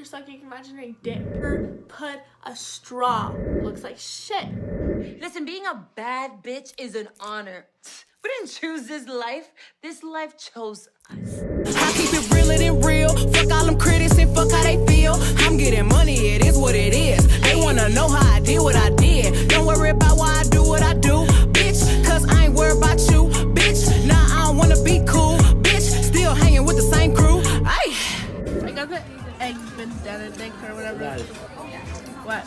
sucking imaginary dick. Put a straw. Looks like shit. Listen, being a bad bitch is an honor. We didn't choose this life. This life chose us. I keep it realer than real. Fuck all them critics and fuck how they feel. I'm getting money, it is what it is. They wanna know how I did what I did. Don't worry about why I do what I do, bitch. Cause I ain't worried about you, bitch. Nah, I don't wanna be cool, bitch. Still hanging with the same crew. Ay. I got the egg benedict or whatever. Nice. What?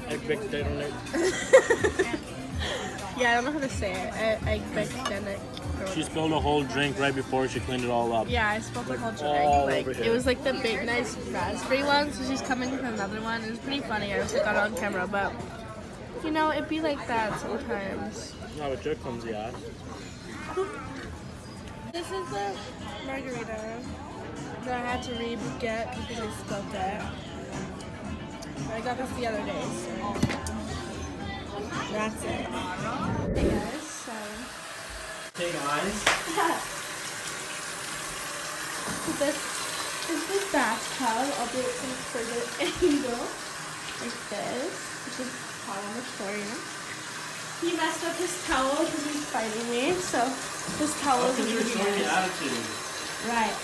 Egg benedict. Yeah, I don't know how to say it. Egg benedict. She spilled a whole drink right before she cleaned it all up. Yeah, I spilled the whole all drink. over Like, here. it was like the big, nice raspberry one, so she's coming with another one. It was pretty funny. I just got it on camera, but you know, it'd be like that sometimes. No, but jerk comes the ass. This is the margarita that I had to re-get because I spilled it. I got this the other day, so that's it. Hey guys, so Hey guys. this is the bathtub. I'll do it from a further angle, like this, which is hot on the floor, you know. He messed up his towel because he's fighting me, so his towel is Because you're showing the attitude. Right.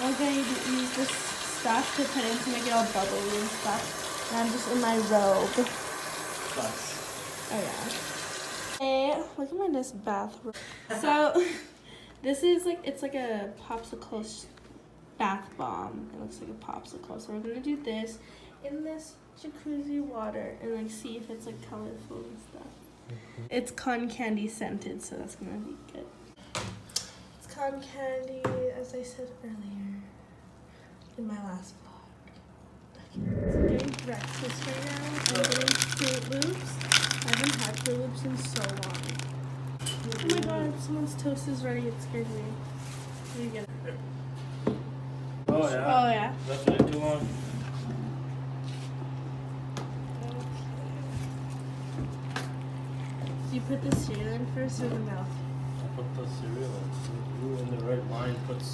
I'm gonna use this stuff to put in to make it all bubbly and stuff. And I'm just in my robe. Sucks. Oh yeah. Hey, look at my nice bathrobe. So, this is like, it's like a popsicle bath bomb. It looks like a popsicle. So we're gonna do this in this jacuzzi water and like see if it's like colorful and stuff. It's cotton candy scented, so that's gonna be good. It's cotton candy, as I said earlier in my last vlog. I'm getting breakfast right now. I'm getting Fruit Loops. I haven't had Fruit Loops in so long. Oh my god, someone's toast is ready. It scared me. Let me get it. Oh yeah. Oh yeah. That's way too long. Do you put the cereal in first or the milk? I put the cereal in. You in the red line puts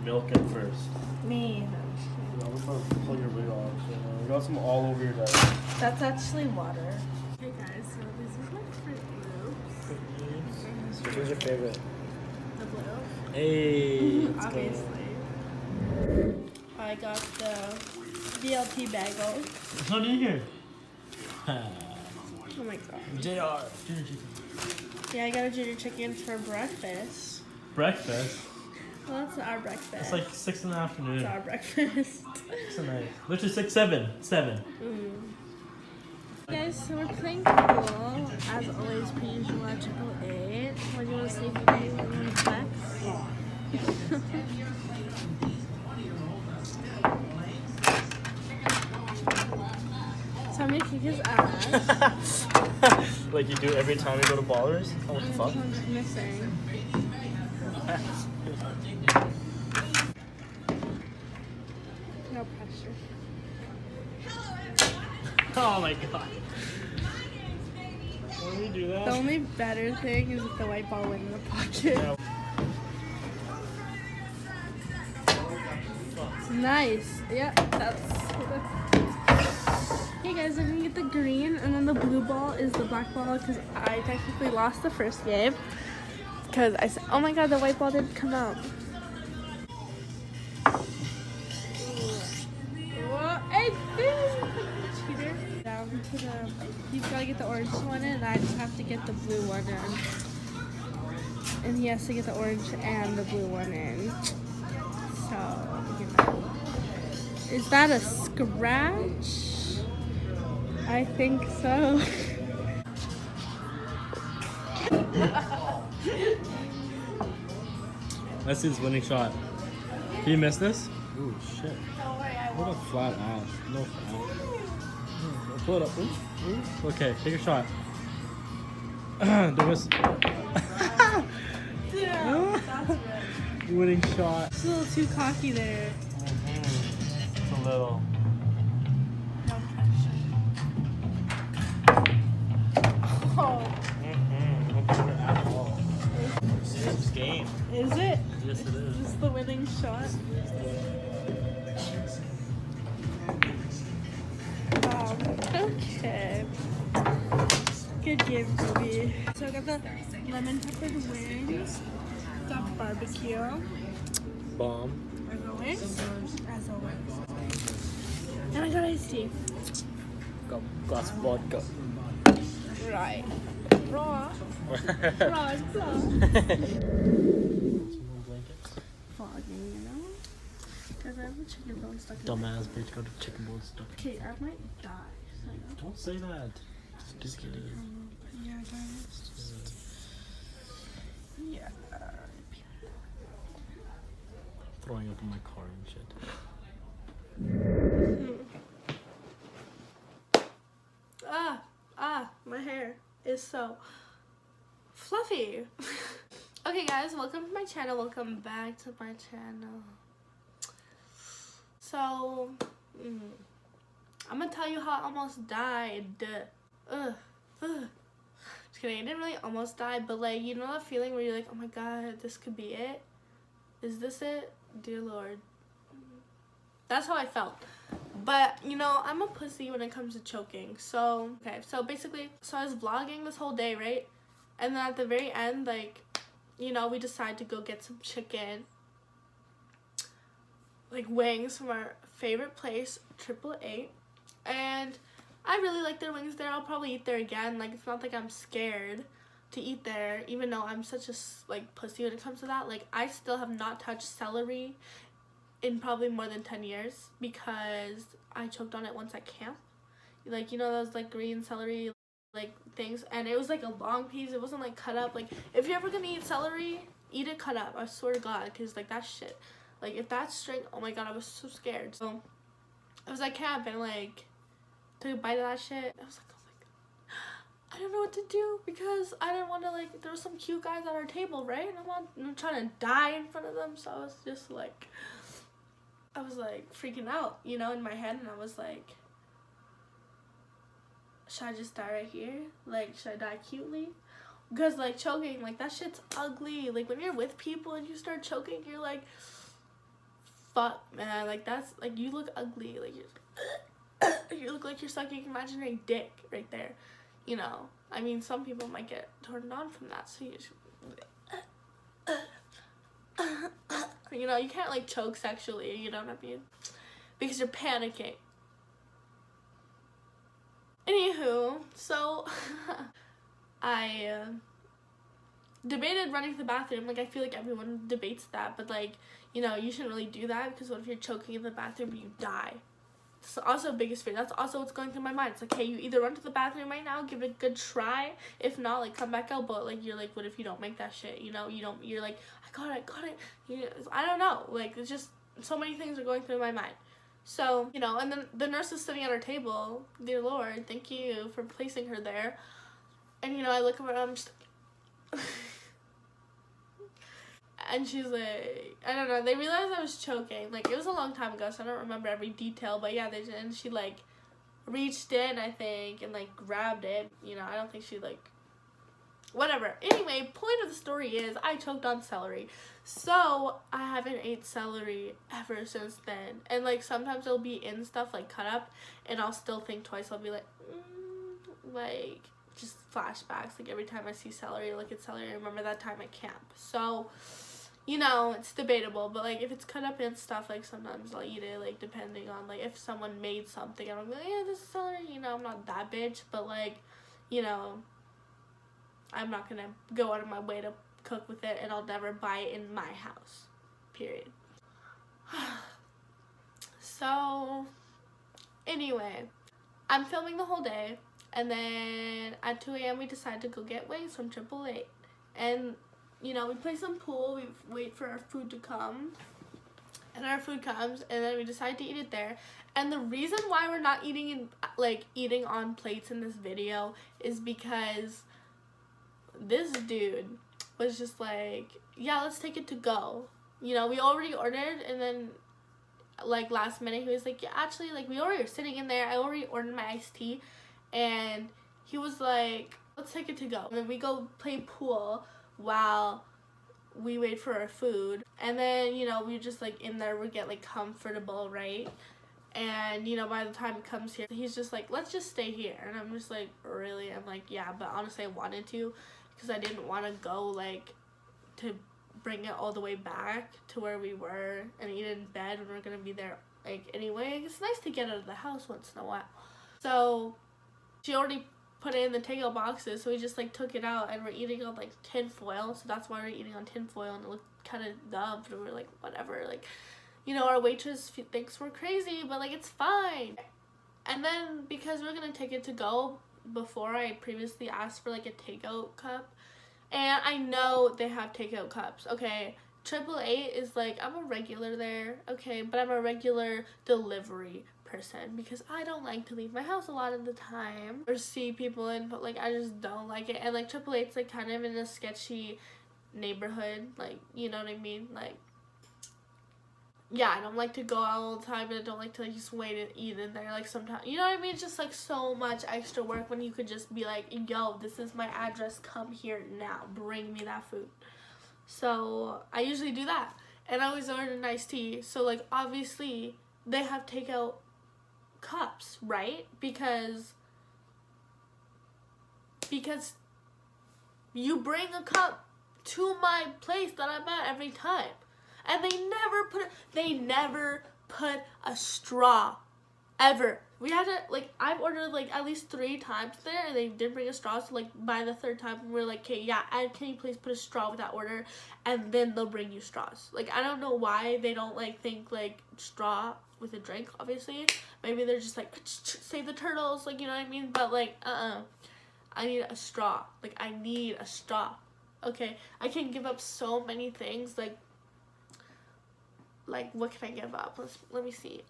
milk in first. Me. You know, we're trying to pull your wig off. You know, you got some all over your desk. That's actually water. Hey guys, so these are my Fruit Loops. Which one's your favorite? The blue. Hey. Obviously. I got the BLT bagel. It's not in here. Oh my god. JR. Junior chicken. Yeah, I got a ginger chicken for breakfast. Breakfast. Well, that's our breakfast. It's like 6 in the afternoon. It's our breakfast. It's a nice. Literally 6, 7. 7. Guys, so we're playing pool. As always, per usual at 888. What do you want to say today? What do you want to flex? So I'm gonna kick his ass. Like you do every time you go to Ballers? Oh, what the fuck? Someone's missing. No pressure. Oh my god. When we do that? The only better thing is if the white ball went in the pocket. Yeah. It's nice. Yeah, that's. Hey guys, I'm gonna get the green, and then the blue ball is the black ball because I technically lost the first game. Because I said, oh my god, the white ball didn't come out. Whoa, hey, cheater. Down to the. He's gotta get the orange one in, and I just have to get the blue one in. And he has to get the orange and the blue one in. So, you know. Is that a scratch? I think so. That's his winning shot. Can you miss this? Ooh, shit. What a flat ass. No flat. Pull it up. Ooh. Okay, take a shot. There was. Yeah, that's right. Winning shot. It's a little too cocky there. It's a little. No pressure. Oh, No pressure at all. This game. is it? Yes, it Is is. this the winning shot? Okay. Good game, Ruby. So I got the lemon peppered wings. Got barbecue. Bomb. As always. As always. And I got iced tea. Got glass of vodka. Right. Raw. Raw is raw. Fogging, you know? Because I have a chicken bone stuck in my Dumbass bitch got a chicken bone stuck. Okay, I might die. So. Don't say that. Just kidding. Yeah, guys. Yeah. Throwing up in my car and shit. My hair is so fluffy. Okay, guys, welcome to my channel. Welcome back to my channel. So, I'm gonna tell you how I almost died. Just kidding. I didn't really almost die, but like, you know that feeling where you're like, oh my god, this could be it? Is this it? Dear Lord. That's how I felt. But, you know, I'm a pussy when it comes to choking. So, okay, so basically, I was vlogging this whole day, right? And then at the very end, like, you know, we decided to go get some chicken, like wings from our favorite place, 888. And I really like their wings there. I'll probably eat there again. Like, it's not like I'm scared to eat there, even though I'm such a, like, pussy when it comes to that. Like, I still have not touched celery in probably more than 10 years because I choked on it once at camp. Like, you know those like green celery like things, and it was like a long piece. It wasn't like cut up. Like, if you're ever gonna eat celery, eat it cut up. I swear to God, because like that shit, like if that's straight, oh my God, I was so scared. So I was at camp and like took a bite of that shit. I was like, oh my God, I don't know what to do because I didn't want to, like, there were some cute guys at our table, right? And I'm trying to die in front of them, so I was just like, I was like freaking out, you know, in my head, and I was like, should I just die right here? Like, should I die cutely? Because like choking, like that shit's ugly. Like when you're with people and you start choking, you're like, fuck, man. Like that's like, you look ugly. Like you look like you're sucking imaginary dick right there. You know, I mean, some people might get turned on from that, so you should, you know, you can't like choke sexually, you know what I mean? Because you're panicking. Anywho, so I debated running to the bathroom. Like, I feel like everyone debates that, but like, you know, you shouldn't really do that because what if you're choking in the bathroom and you die? It's also biggest fear. That's also what's going through my mind. It's like, hey, you either run to the bathroom right now, give it a good try. If not, like, come back out. But like, you're like, what if you don't make that shit? You know, you're like, I got it. You know, I don't know. Like, it's just so many things are going through my mind. So, you know, and then the nurse is sitting at our table. Dear Lord, thank you for placing her there. And, you know, I look over and I'm just like, and she's like, I don't know, they realized I was choking. Like, it was a long time ago, so I don't remember every detail. But yeah, and she, like, reached in, I think, and, like, grabbed it. You know, I don't think she, like, whatever. Anyway, point of the story is I choked on celery. So I haven't ate celery ever since then. And like sometimes it'll be in stuff like cut up and I'll still think twice. I'll be like, like just flashbacks. Like every time I see celery, look at celery, I remember that time at camp. So, you know, it's debatable. But like if it's cut up in stuff, like sometimes I'll eat it, like depending on like if someone made something and I'm like, yeah, this is celery, you know, I'm not that bitch. But like, you know, I'm not gonna go out of my way to cook with it, and I'll never buy it in my house, period. So anyway, I'm filming the whole day, and then at 2 a.m. we decided to go get wings from 888. And you know, we play some pool, we wait for our food to come, and our food comes, and then we decide to eat it there. And the reason why we're not eating on plates in this video is because this dude was just like, yeah, let's take it to go. You know, we already ordered, and then like last minute he was like, yeah, actually, like we already were sitting in there, I already ordered my iced tea, and he was like, let's take it to go. And then we go play pool while we wait for our food, and then, you know, we just like in there, we get like comfortable, right? And, you know, by the time it comes here, he's just like, let's just stay here. And I'm just like, really? I'm like, yeah, but honestly I wanted to, because I didn't want to go, like, to bring it all the way back to where we were and eat in bed when we're going to be there, like, anyway. It's nice to get out of the house once in a while. So she already put it in the takeout boxes, so we just, like, took it out, and we're eating on, like, tin foil. So that's why we're eating on tin foil, and it looked kind of dumb, and we're like, whatever, like, you know, our waitress thinks we're crazy, but, like, it's fine. And then, because we're gonna take it to go, before I previously asked for, like, a takeout cup, and I know they have takeout cups, okay? 888 is, like, I'm a regular there, okay? But I'm a regular delivery person, because I don't like to leave my house a lot of the time, or see people in, but, like, I just don't like it. And, like, 888's, like, kind of in a sketchy neighborhood, like, you know what I mean? Like, yeah, I don't like to go out all the time, and I don't like to, like, just wait and eat in there, like, sometimes, you know what I mean? It's just, like, so much extra work when you could just be like, yo, this is my address, come here now, bring me that food. So I usually do that, and I always order an iced tea. So, like, obviously they have takeout cups, right? Because you bring a cup to my place that I'm at every time. And they never put a straw, ever. We had to, like, I've ordered, like, at least 3 times there, and they didn't bring a straw, so, like, by the 3rd time, we were like, okay, yeah, and can you please put a straw with that order, and then they'll bring you straws. Like, I don't know why they don't, like, think, like, straw with a drink, obviously. Maybe they're just, like, save the turtles, like, you know what I mean? But, like, I need a straw. Like, I need a straw, okay? I can give up so many things, like, what can I give up? Let me see.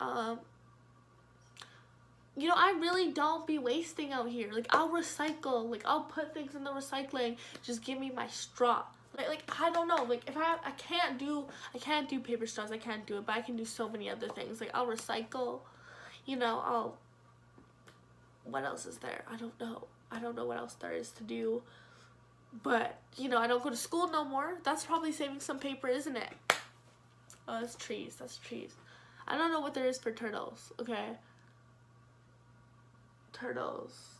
You know, I really don't be wasting out here. Like, I'll recycle. Like, I'll put things in the recycling. Just give me my straw. Like I don't know. Like, if I can't do paper straws. I can't do it. But I can do so many other things. Like, I'll recycle. You know, what else is there? I don't know. I don't know what else there is to do. But, you know, I don't go to school no more. That's probably saving some paper, isn't it? Oh, that's trees. That's trees. I don't know what there is for turtles. Okay. Turtles.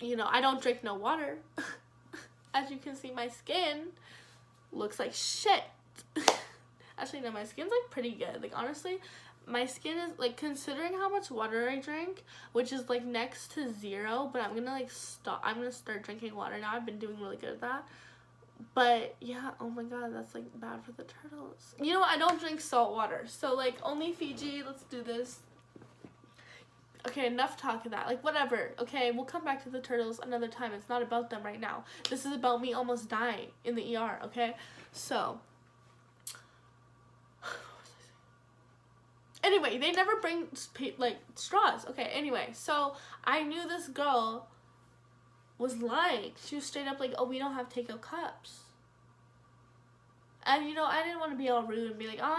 You know, I don't drink no water. As you can see, my skin looks like shit. Actually, no, my skin's, like, pretty good. Like, honestly, my skin is, like, considering how much water I drink, which is, like, next to 0, but I'm gonna, like, I'm gonna start drinking water now. I've been doing really good at that. But, yeah, oh my god, that's, like, bad for the turtles. You know what? I don't drink salt water. So, like, only Fiji. Let's do this. Okay, enough talk of that. Like, whatever. Okay, we'll come back to the turtles another time. It's not about them right now. This is about me almost dying in the ER, okay? So, anyway, they never bring, like, straws. Okay, anyway, so I knew this girl was lying. She was straight up like, oh, we don't have takeout cups. And, you know, I didn't want to be all rude and be like, oh,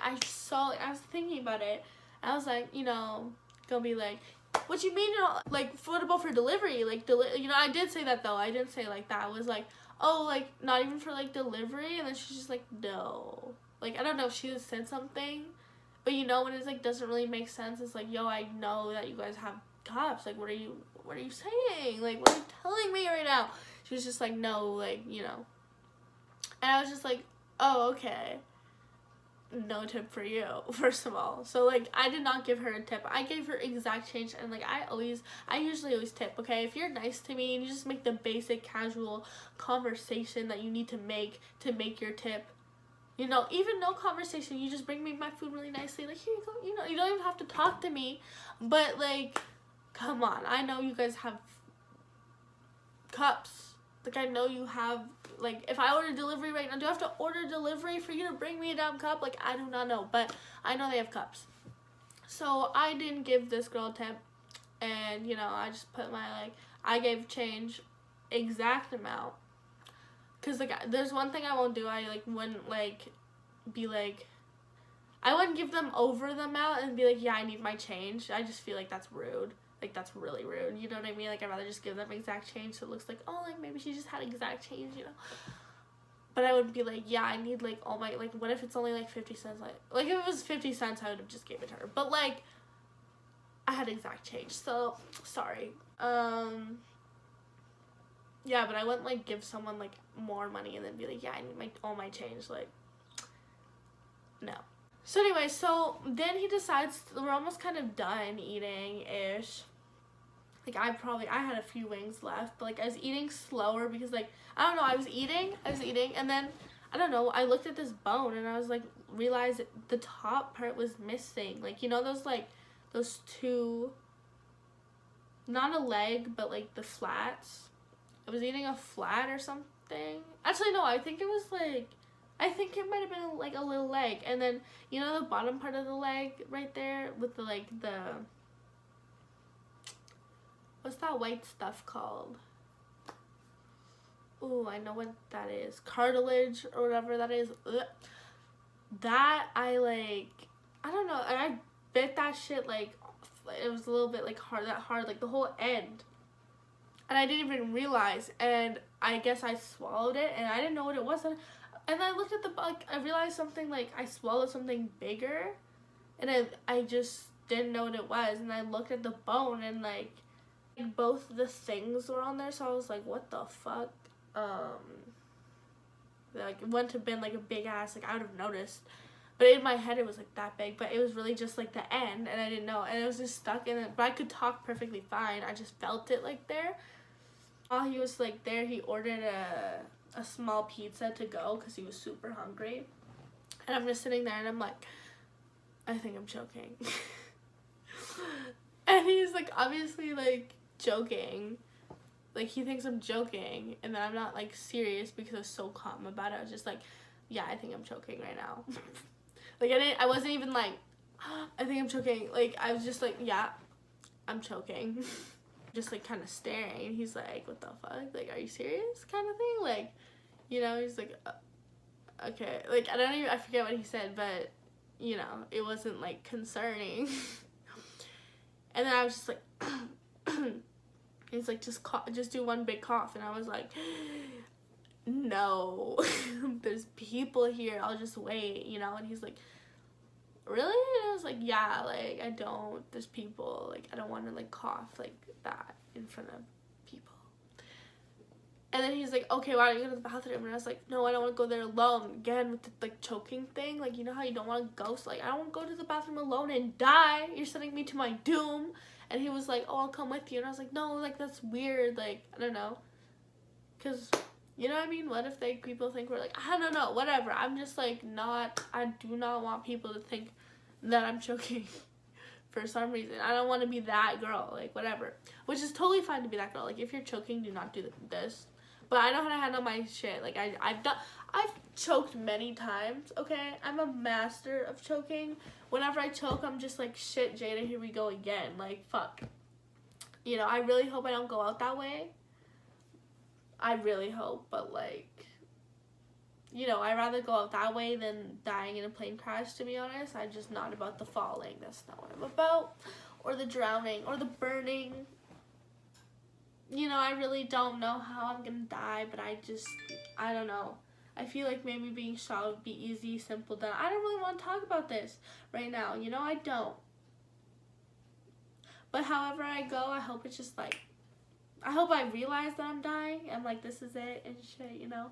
I was thinking about it. I was like, you know, gonna be like, what you mean, you know, like, affordable for delivery? Like, you know, I did say that, though. I didn't say like that. I was like, oh, like, not even for, like, delivery? And then she's just like, no. Like, I don't know if she just said something. But, you know, when it's, like, doesn't really make sense, it's like, yo, I know that you guys have cups. Like, what are you saying? Like, what are you telling me right now? She was just like, no, like, you know. And I was just like, oh, okay. No tip for you, first of all. So, like, I did not give her a tip. I gave her exact change, and, like, I usually always tip, okay? If you're nice to me and you just make the basic casual conversation that you need to make your tip, you know, even no conversation, you just bring me my food really nicely, like, here you go, you know, you don't even have to talk to me, but, like, come on, I know you guys have cups. Like, I know you have, like, if I order delivery right now, do I have to order delivery for you to bring me a damn cup? Like, I do not know, but I know they have cups. So, I didn't give this girl a tip, and, you know, I just put my, like, I gave change exact amount. Because, like, there's one thing I won't do. I, like, wouldn't, like, be, like, I wouldn't give them over the amount and be like, yeah, I need my change. I just feel like that's rude. Like, that's really rude. You know what I mean? Like, I'd rather just give them exact change so it looks like, oh, like, maybe she just had exact change, you know? But I would be like, yeah, I need like all my, like, what if it's only like 50 cents? Like if it was 50 cents, I would have just gave it to her. But like, I had exact change, so sorry. Yeah, but I wouldn't like give someone like more money and then be like, yeah, I need all my change. Like, no. So anyway, so then he decides we're almost kind of done eating ish. Like I had a few wings left, but like I was eating slower because like, I don't know, I was eating, and then, I don't know, I looked at this bone and I was like, realized the top part was missing. Like, you know those two, not a leg, but like the flats. I was eating a flat or something. Actually, no, I think it might have been like a little leg. And then, you know the bottom part of the leg right there with the what's that white stuff called? Ooh, I know what that is. Cartilage or whatever that is. Ugh. That I don't know. I bit that shit like, it was a little bit like hard, like the whole end. And I didn't even realize. And I guess I swallowed it and I didn't know what it was. And I looked at I realized something, like I swallowed something bigger. And I just didn't know what it was. And I looked at the bone and like both the things were on there, so I was like, what the fuck? Like it wouldn't have been like a big ass, like I would have noticed, but in my head it was like that big, but it was really just like the end, and I didn't know, and it was just stuck in it. But I could talk perfectly fine, I just felt it like there. While he was like there, he ordered a small pizza to go because he was super hungry, and I'm just sitting there and I'm like, I think I'm choking. And he's like obviously like joking, like he thinks I'm joking, and then I'm not like serious because I was so calm about it. I was just like, yeah, I think I'm choking right now. Like I wasn't even like, I think I'm choking. Like I was just like, yeah, I'm choking. Just like kind of staring, and he's like, what the fuck, like are you serious, kind of thing, like, you know. He's like, okay, like I forget what he said, but you know, it wasn't like concerning. And then I was just like, he's like, just do one big cough. And I was like, no, there's people here, I'll just wait, you know. And he's like, really? And I was like, yeah, like, there's people, like, I don't want to, like, cough like that in front of people. And then he's like, okay, why don't you go to the bathroom? And I was like, no, I don't want to go there alone. Again, with the, like, choking thing. Like, you know how you don't want to go? So, like, I don't want to go to the bathroom alone and die. You're sending me to my doom. And he was like, oh, I'll come with you. And I was like, no, like, that's weird. Like, I don't know. Because, you know what I mean? What if people think we're, like, I don't know, whatever. I'm just, like, I do not want people to think that I'm choking. For some reason, I don't want to be that girl, like, whatever. Which is totally fine to be that girl. Like, if you're choking, do not do this. But I know how to handle my shit. Like, I've choked many times, okay? I'm a master of choking. Whenever I choke, I'm just like, shit, Jada, here we go again. Like, fuck. You know, I really hope I don't go out that way. I really hope, but, like, you know, I'd rather go out that way than dying in a plane crash, to be honest. I'm just not about the falling. That's not what I'm about. Or the drowning. Or the burning. You know, I really don't know how I'm gonna die, but I don't know. I feel like maybe being shot would be easy, simple, done. I don't really want to talk about this right now. You know, I don't. But however I go, I hope it's just like, I hope I realize that I'm dying. I'm like, this is it and shit, you know.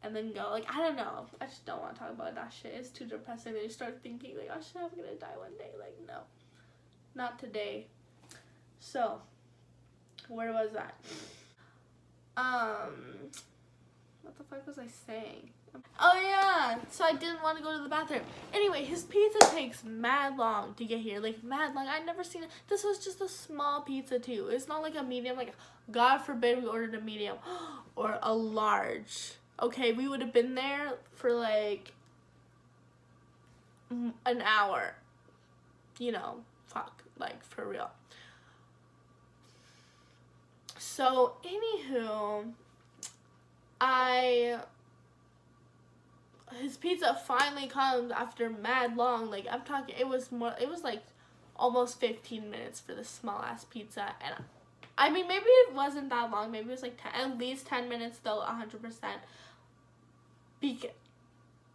And then go, like, I don't know. I just don't want to talk about that shit. It's too depressing. Then you start thinking, like, oh shit, I'm gonna die one day. Like, no. Not today. So, where was that? What the fuck was I saying? Oh yeah, so I didn't want to go to the bathroom. Anyway, his pizza takes mad long to get here, like mad long. I'd never seen it. This was just a small pizza too. It's not like a medium, like God forbid we ordered a medium or a large. Okay, we would have been there for like an hour. You know, fuck, like for real. So, anywho, his pizza finally comes after mad long, like, I'm talking, it was like almost 15 minutes for this small ass pizza, and I mean, maybe it wasn't that long, maybe it was like at least 10 minutes though, 100%,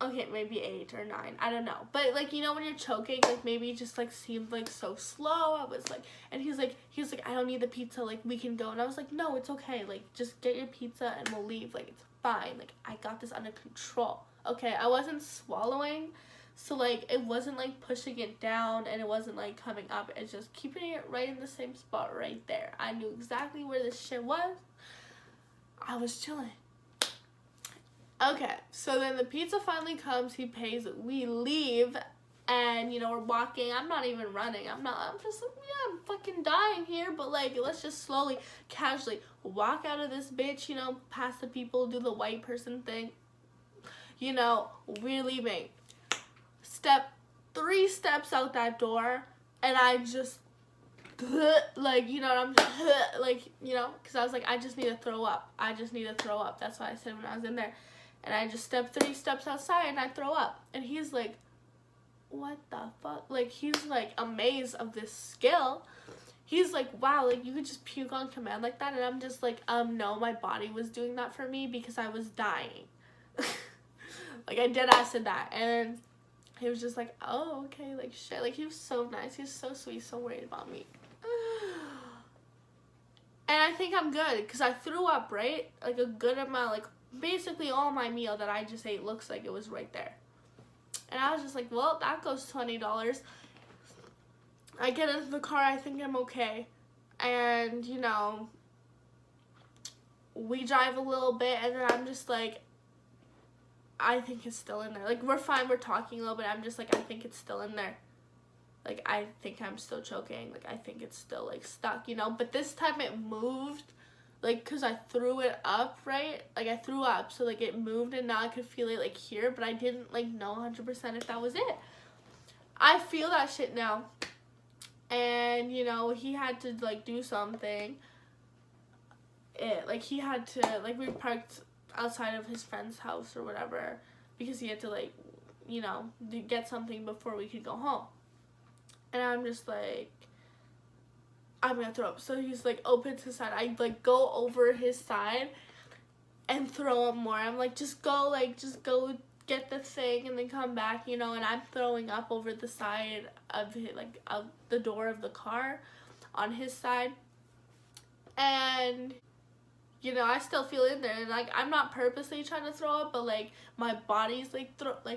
Okay, maybe 8 or 9. I don't know. But like, you know, when you're choking, like maybe it just like seemed like so slow. I was like, and he was like, I don't need the pizza. Like we can go. And I was like, no, it's okay. Like just get your pizza and we'll leave. Like it's fine. Like I got this under control. Okay, I wasn't swallowing, so like it wasn't like pushing it down and it wasn't like coming up. It's just keeping it right in the same spot right there. I knew exactly where this shit was. I was chilling. Okay, so then the pizza finally comes, he pays, we leave, and, you know, we're walking, I'm not even running, I'm just like, yeah, I'm fucking dying here, but, like, let's just slowly, casually walk out of this bitch, you know, past the people, do the white person thing, you know, we're leaving. 3 steps out that door, and I just, like, you know, I'm just, like, you know, because I was like, I just need to throw up, that's what I said when I was in there. And I just stepped 3 steps outside and I throw up. And he's like, what the fuck? Like, he's like amazed of this skill. He's like, wow, like you could just puke on command like that. And I'm just like, no, my body was doing that for me because I was dying. Like I dead ass said that. And he was just like, oh, okay, like shit. Like he was so nice. He was so sweet, so worried about me. And I think I'm good because I threw up, right? Like a good amount, like basically all my meal that I just ate looks like it was right there. And I was just like, well, that goes $20. I get into the car, I think I'm okay. And, you know, we drive a little bit and then I'm just like, I think it's still in there. Like, we're fine, we're talking a little bit. I'm just like, I think it's still in there. Like, I think I'm still choking. Like, I think it's still, like, stuck, you know? But this time it moved. Like, because I threw it up, right? Like, I threw up, so, like, it moved, and now I could feel it, like, here, but I didn't, like, know 100% if that was it. I feel that shit now. And, you know, he had to, like, do something. Like, he had to, like, we parked outside of his friend's house or whatever, because he had to, like, you know, get something before we could go home. And I'm just, like, I'm gonna throw up. So he's like, opens his side. I like go over his side and throw up more. I'm like, just go get the thing and then come back, you know. And I'm throwing up over the side of it, like of the door of the car on his side. And you know, I still feel in there. And like, I'm not purposely trying to throw up, but like my body's like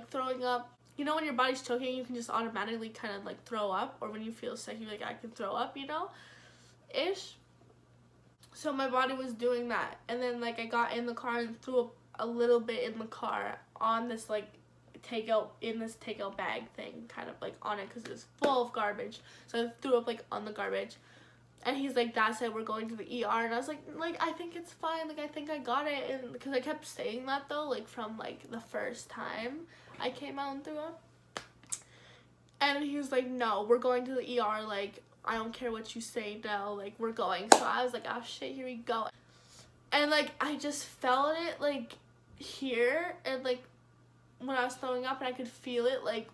throwing up. You know, when your body's choking, you can just automatically kind of like throw up, or when you feel sick, you're like, I can throw up, you know. Ish. So my body was doing that, and then like I got in the car and threw up a little bit in the car on this like takeout bag thing, kind of like on it because it was full of garbage. So I threw up like on the garbage, and he's like, that's it, we're going to the ER. And I was like I think it's fine, like I think I got it. And because I kept saying that though, like from like the first time I came out and threw up, and he was like, no, we're going to the ER, like I don't care what you say now, like we're going. So I was like, oh shit, here we go. And like I just felt it like here, and like when I was throwing up, and I could feel it, like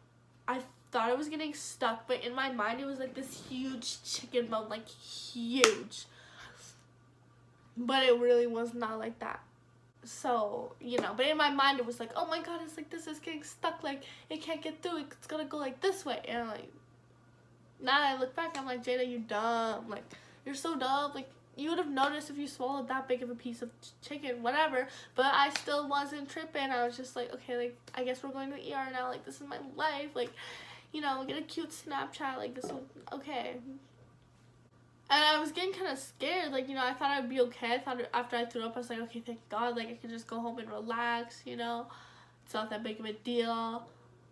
I thought it was getting stuck, but in my mind it was like this huge chicken bone, like huge, but it really was not like that. So, you know, but in my mind it was like, oh my god, it's like this is getting stuck, like it can't get through, it's gonna go like this way. And like now I look back, I'm like, Jada, you're dumb. Like, you're so dumb. Like, you would have noticed if you swallowed that big of a piece of chicken, whatever. But I still wasn't tripping. I was just like, okay, like, I guess we're going to the ER now. Like, this is my life. Like, you know, get a cute Snapchat. Like, this one, okay. And I was getting kind of scared. Like, you know, I thought I'd be okay. I thought after I threw up, I was like, okay, thank God. Like, I could just go home and relax, you know. It's not that big of a deal.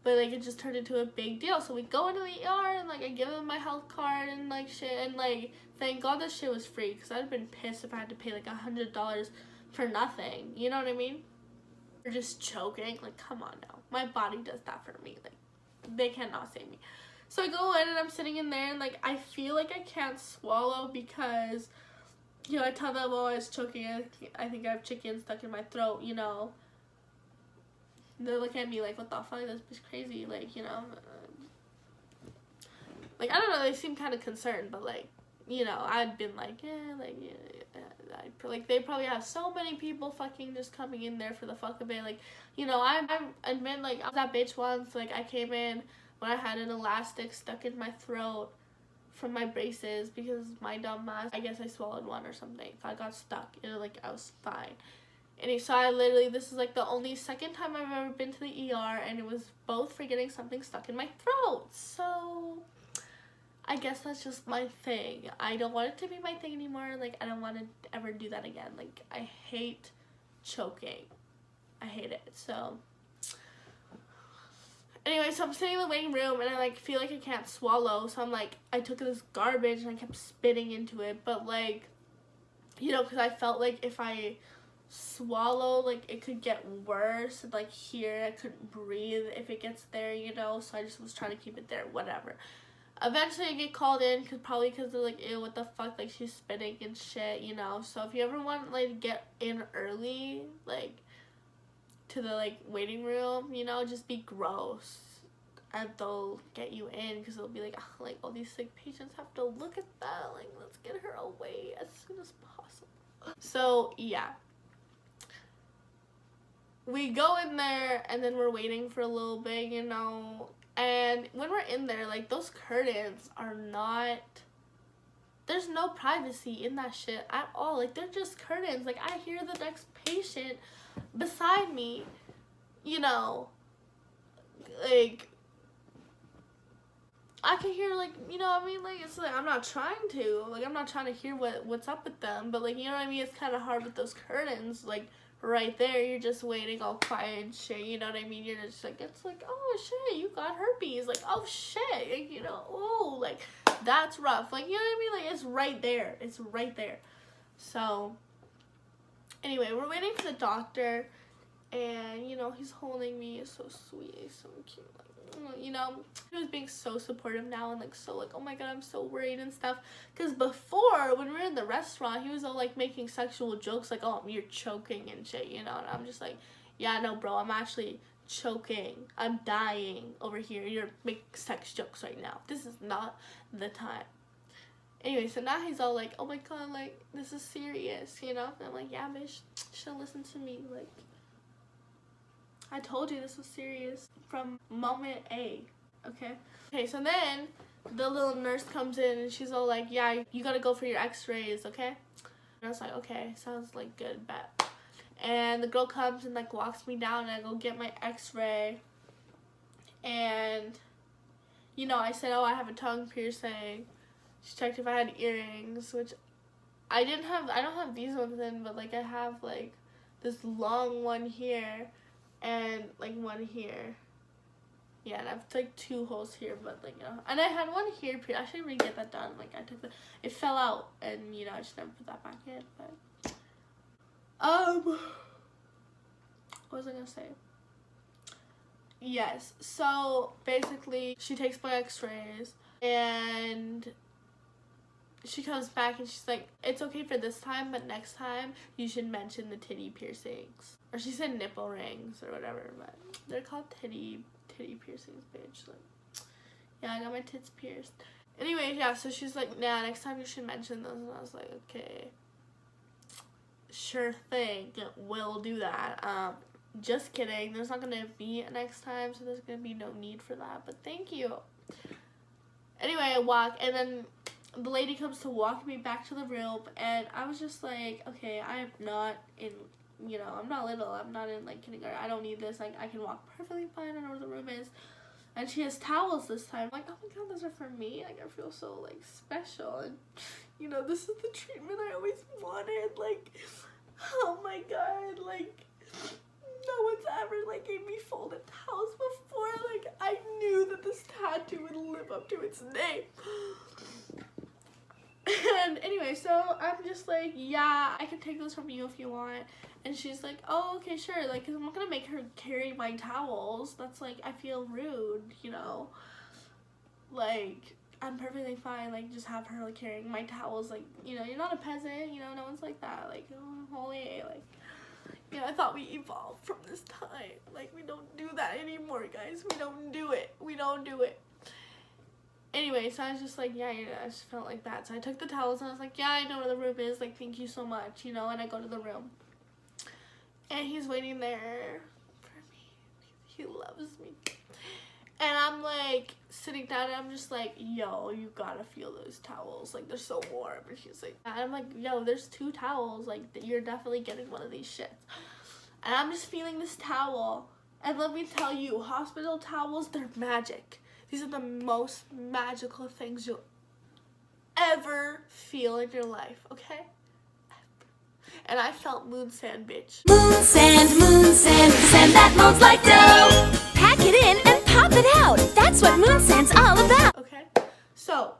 But, like, it just turned into a big deal. So we go into the ER, and, like, I give him my health card and, like, shit. And, like, thank God this shit was free. Because I'd have been pissed if I had to pay, like, $100 for nothing. You know what I mean? Or just choking. Like, come on now. My body does that for me. Like, they cannot save me. So I go in, and I'm sitting in there, and, like, I feel like I can't swallow because, you know, I tell them, oh, I was choking. I think I have chicken stuck in my throat, you know. They look at me like, what the fuck, this bitch crazy, like, you know, like, I don't know, they seem kind of concerned, but, like, you know, I'd been like, yeah, like, yeah, Like, they probably have so many people fucking just coming in there for the fuck of it. Like, you know, I admit, like, I was that bitch once. Like, I came in when I had an elastic stuck in my throat from my braces because my dumb ass, I guess I swallowed one or something. I got stuck. Like, I was fine. And so I literally, this is like the only second time I've ever been to the ER, and it was both for getting something stuck in my throat. So I guess that's just my thing. I don't want it to be my thing anymore. Like, I don't want to ever do that again. Like, I hate choking. I hate it. So anyway, so I'm sitting in the waiting room, and I, like, feel like I can't swallow. So I'm like, I took this garbage, and I kept spitting into it. But, like, you know, because I felt like if I swallow, like, it could get worse. And, like, here, I couldn't breathe if it gets there, you know. So I just was trying to keep it there, whatever. Eventually, I get called in, probably because they're like, ew, what the fuck, like, she's spitting and shit, you know. So if you ever want, like, to get in early, like, to the, like, waiting room, you know, just be gross, and they'll get you in, because they'll be like, oh, like, all these sick patients have to look at that, like, let's get her away as soon as possible. So, yeah. We go in there, and then we're waiting for a little bit, you know, and when we're in there, like, those curtains are not, there's no privacy in that shit at all. Like, they're just curtains. Like, I hear the next patient beside me, you know, like, I can hear, like, you know what I mean? Like, it's like, I'm not trying to. Like, I'm not trying to hear what's up with them. But, like, you know what I mean? It's kind of hard with those curtains. Like, right there, you're just waiting all quiet and shit, you know what I mean? You're just like, it's like, oh shit, you got herpes, like, oh shit, like, you know, oh, like, that's rough, like, you know what I mean? Like, it's right there, it's right there. So anyway, we're waiting for the doctor, and, you know, he's holding me. It's so sweet, he's so cute, like, you know, he was being so supportive now, and, like, so, like, oh my god, I'm so worried and stuff, because before, when we were in the restaurant, he was all, like, making sexual jokes, like, oh, you're choking and shit, you know, and I'm just like, yeah, no, bro, I'm actually choking, I'm dying over here, you're making sex jokes right now, this is not the time. Anyway, so now he's all like, oh my god, like, this is serious, you know, and I'm like, yeah, bitch, you should listen to me, like, I told you this was serious from moment A, okay? Okay, so then the little nurse comes in, and she's all like, yeah, you gotta go for your x-rays, okay? And I was like, okay, sounds like good, bet. And the girl comes and, like, walks me down, and I go get my x-ray. And, you know, I said, oh, I have a tongue piercing. She checked if I had earrings, which I don't have these ones in, but, like, I have, like, this long one here. And, like, one here. Yeah, and I've, like, 2 holes here, but, like, you know. And I had one here. I should really get that done. Like, I took it fell out, and, you know, I just never put that back in, but. What was I gonna say? Yes, so, basically, she takes my x-rays, and she comes back and she's like, it's okay for this time, but next time you should mention the titty piercings. Or she said nipple rings or whatever, but they're called titty piercings, bitch. Like, yeah, I got my tits pierced. Anyway, yeah, so she's like, nah, next time you should mention those. And I was like, okay, sure thing, we'll do that. Just kidding, there's not gonna be a next time, so there's gonna be no need for that, but thank you. Anyway, I walk, and then the lady comes to walk me back to the room, and I was just like, okay, I am not in, you know, I'm not little, I'm not in, like, kindergarten, I don't need this, like, I can walk perfectly fine, I know where the room is, and she has towels this time, I'm like, oh my god, those are for me, like, I feel so, like, special, and, you know, this is the treatment I always wanted, like, oh my god, like, no one's ever, like, gave me folded towels before, like, I knew that this tattoo would live up to its name. And anyway, so I'm just like, yeah, I can take those from you if you want. And she's like, oh, okay, sure. Like, 'cause I'm not gonna make her carry my towels. That's, like, I feel rude, you know. Like, I'm perfectly fine, like, just have her, like, carrying my towels. Like, you know, you're not a peasant, you know, no one's like that. Like, oh, holy, like, you know, I thought we evolved from this time. Like, we don't do that anymore, guys. We don't do it. We don't do it. anyway, so I was just like, yeah, I just felt like that. So I took the towels and I was like, yeah, I know where the room is. Like, thank you so much, you know. And I go to the room, and he's waiting there for me. He loves me. And I'm like sitting down and I'm just like, yo, you gotta feel those towels. Like, they're so warm. And he's like, and I'm like, yo, there's 2 towels. Like, you're definitely getting one of these shits. And I'm just feeling this towel. And let me tell you, hospital towels, they're magic. These are the most magical things you'll ever feel in your life, okay? And I felt moon sand, bitch. Moon sand, sand that moans like dough. Pack it in and pop it out. That's what moon sand's all about. Okay, so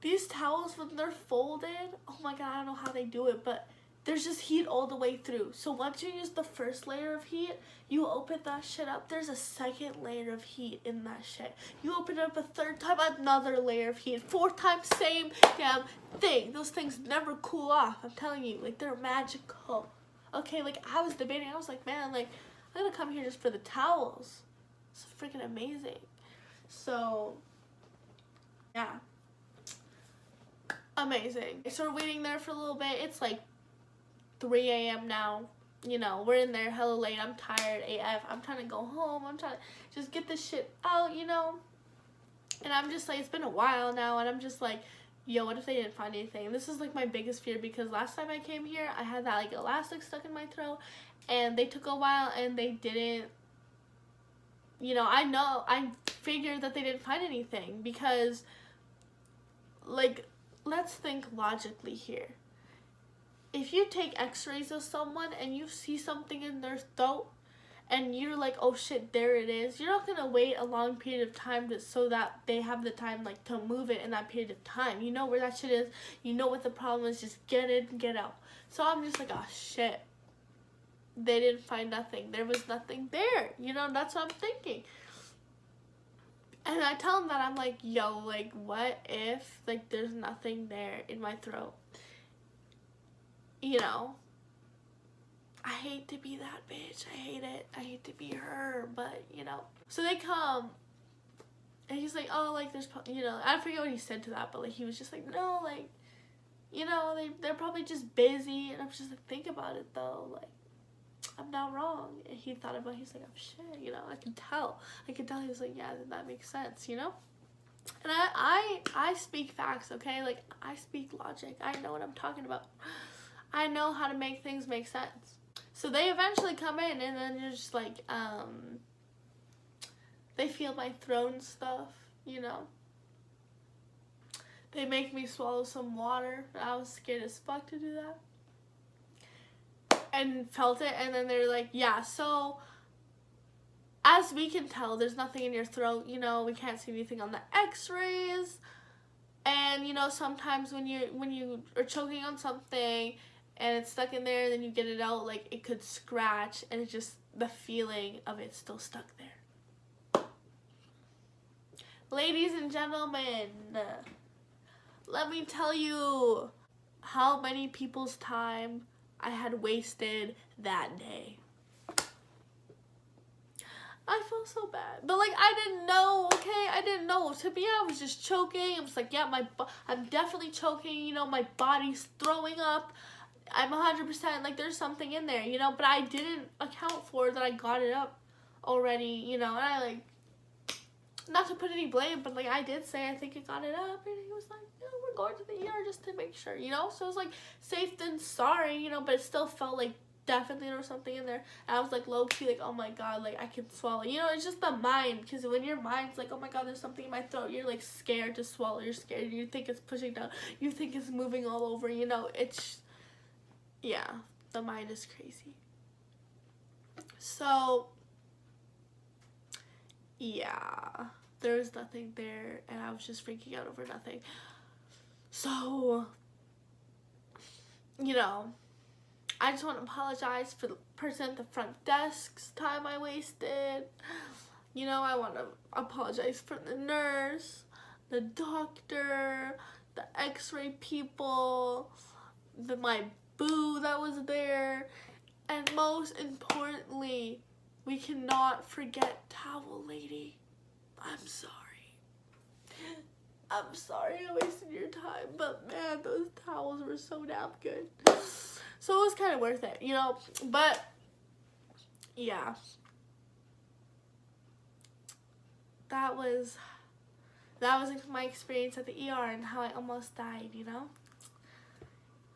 these towels, when they're folded, oh my god, I don't know how they do it, but there's just heat all the way through. So once you use the first layer of heat, you open that shit up, there's a second layer of heat in that shit. You open it up a third time, another layer of heat. 4th time, same damn thing. Those things never cool off, I'm telling you. Like, they're magical. Okay, like, I was debating, I was like, man, like, I'm gonna come here just for the towels. It's freaking amazing. So, yeah. Amazing. So we're waiting there for a little bit. It's like 3 a.m. now. You know, we're in there hella late. I'm tired AF. I'm trying to go home. I'm trying to just get this shit out, you know. And I'm just like, it's been a while now, and I'm just like, yo, what if they didn't find anything? And this is like my biggest fear, because last time I came here, I had that like elastic stuck in my throat, and they took a while and they didn't, you know, I figured that they didn't find anything, because, like, let's think logically here. If you take x-rays of someone and you see something in their throat and you're like, oh shit, there it is, you're not gonna wait a long period of time so that they have the time, like, to move it in that period of time. You know where that shit is, you know what the problem is, just get it and get out. So I'm just like, oh shit, they didn't find nothing, there was nothing there, you know. That's what I'm thinking. And I tell them that, I'm like, yo, like, what if, like, there's nothing there in my throat? You know, I hate to be that bitch. I hate it. I hate to be her, but, you know. So they come, and he's like, oh, like, there's, you know, I forget what he said to that, but, like, he was just like, no, like, you know, they're probably just busy. And I'm just like, think about it, though. Like, I'm not wrong. And he thought about it. He's like, oh, shit, you know, I can tell. He was like, yeah, that makes sense, you know? And I speak facts, okay? Like, I speak logic. I know what I'm talking about. I know how to make things make sense. So they eventually come in, and then you're just like, they feel my throat and stuff, you know. They make me swallow some water. I was scared as fuck to do that. And felt it, and then they're like, yeah, so as we can tell, there's nothing in your throat, you know, we can't see anything on the x-rays. And, you know, sometimes when you are choking on something and it's stuck in there, then you get it out, like, it could scratch, and it's just the feeling of it still stuck there. Ladies and gentlemen, let me tell you how many people's time I had wasted that day. I feel so bad, but, like, I didn't know, okay? I didn't know. To me, I was just choking. I was like, yeah, I'm definitely choking, you know, my body's throwing up. I'm 100%, like, there's something in there, you know, but I didn't account for that I got it up already, you know, and I, like, not to put any blame, but, like, I did say I think it got it up, and he was like, yeah, we're going to the ER just to make sure, you know, so it was, like, safe than sorry, you know, but it still felt like definitely there was something in there, and I was, like, low-key, like, oh my god, like, I can swallow, you know, it's just the mind, because when your mind's like, oh my god, there's something in my throat, you're, like, scared to swallow, you're scared, you think it's pushing down, you think it's moving all over, you know, it's, yeah, the mind is crazy. So, yeah, there was nothing there, and I was just freaking out over nothing. So, you know, I just want to apologize for the person at the front desk's time I wasted. You know, I want to apologize for the nurse, the doctor, the x-ray people, my boo that was there, and most importantly, we cannot forget Towel Lady. I'm sorry. I'm sorry I wasted your time, but man, those towels were so damn good. So it was kind of worth it, you know, but yeah. That was like my experience at the ER and how I almost died, you know?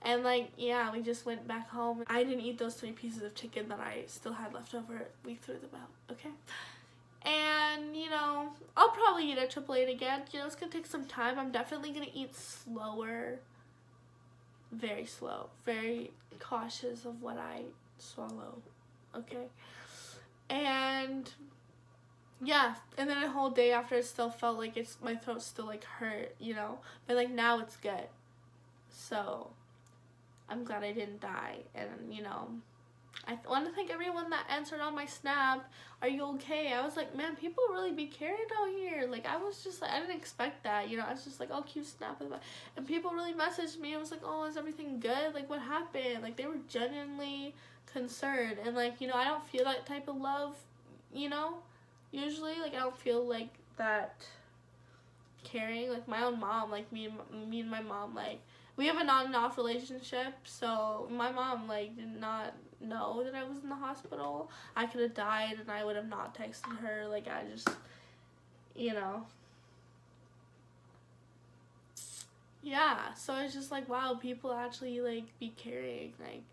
And like, yeah, we just went back home. I didn't eat those 3 pieces of chicken that I still had left over. We threw them out, okay? And, you know, I'll probably eat at AAA again. You know, it's gonna take some time. I'm definitely gonna eat slower. Very slow. Very cautious of what I swallow, okay? And yeah, and then a whole day after, it still felt like my throat still like hurt, you know? But like now it's good. So I'm glad I didn't die. And you know, I want to thank everyone that answered on my Snap. Are you okay? I was like, man, people really be caring out here. Like, I was just like, I didn't expect that, you know? I was just like, oh, cute Snap. And people really messaged me. I was like, oh, is everything good? Like, what happened? Like, they were genuinely concerned. And like, you know, I don't feel that type of love, you know? Usually, like, I don't feel like that caring. Like, my own mom, like, me and my mom, like, we have an on and off relationship, so my mom, like, did not know that I was in the hospital. I could have died and I would have not texted her. Like, I just, you know. Yeah, so it's just like, wow, people actually, like, be caring. Like,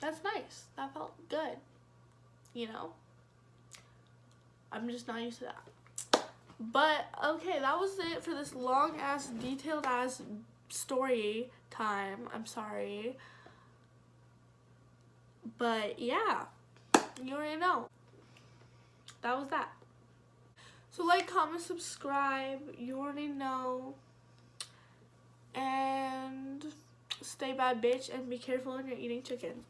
that's nice. That felt good, you know. I'm just not used to that. But, okay, that was it for this long-ass, detailed-ass story time. I'm sorry. But, yeah. You already know. That was that. So, like, comment, subscribe. You already know. And stay bad, bitch, and be careful when you're eating chicken.